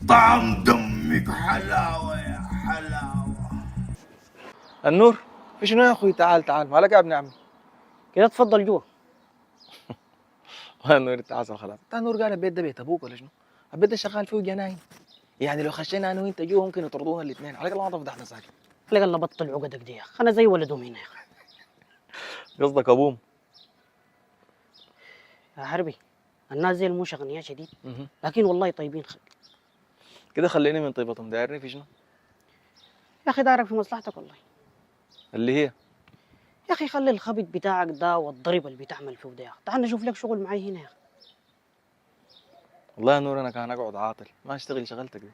طعم دمك حلاوة يا حلاوة. النور في شنو يا اخوي؟ تعال تعال، مالك يا ابن عمي؟ كده اتفضل جوا. النور انت عسل خلاص. انت النور قال البيت ده بيت ابوك ولا شنو؟ البيت ده شغال فيه جناين، يعني لو خشينا انا وانت جوا ممكن يطردونا الاثنين. عليك الله ما تفضحنا ساكت. خليك الله بطل عقدك دي يا اخي، انا زي ولدهم هنا يا اخي. قصدك ابوهم؟ يا حربي الناس زي مش اغنياء شديد، لكن والله طيبين كده خليني من طيبتهم. دايرني في شنو؟ يا اخي دارك في مصلحتك والله. اللي هي يا اخي خلي الخبط بتاعك ده والضرب اللي بتعمل فيه ده يا اخي، تعال نشوف لك شغل معي هنا يا اخي. والله يا نور انا كان اقعد عاطل ما اشتغل شغلتك دي.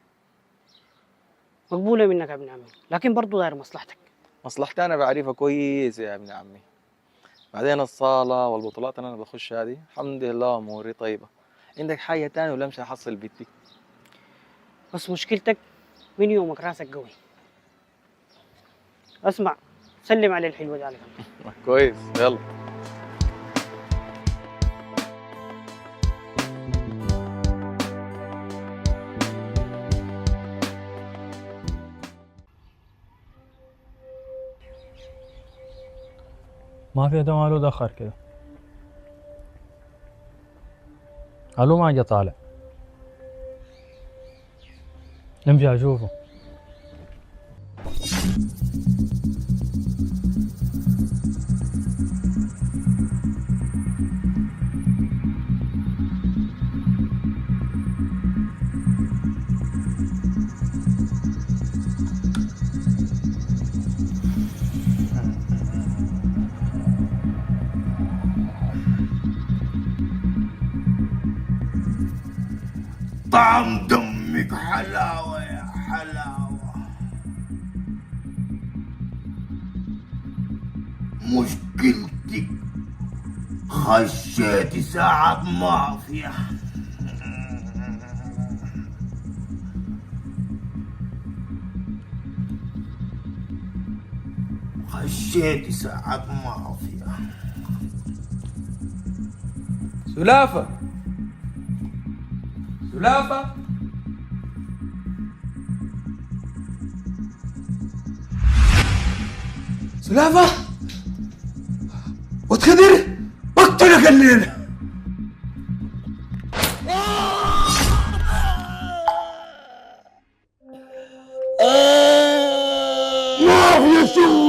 مقبوله منك يا ابن عمي، لكن برضه داير مصلحتك. مصلحتي انا بعرفها كويس يا ابن عمي. بعدين الصاله والبطولات اللي انا بخشها دي الحمد لله اموري طيبه. عندك حاجه تاني ولا امشي احصل بيتي؟ بس مشكلتك من يومك راسك قوي. اسمع، سلم على الحلوه دي على جنب. كويس يلا. ما في ده ماله دخر كده. الو ما جا طالع. نمشي اشوفه. طعم دمك حلاوة يا حلاوة. مشكلتك خشيت ساعة مافيا. خشيت ساعة مافيا. سلافة سلافة سلافة وتخدر بقتلك الليلة. مافيا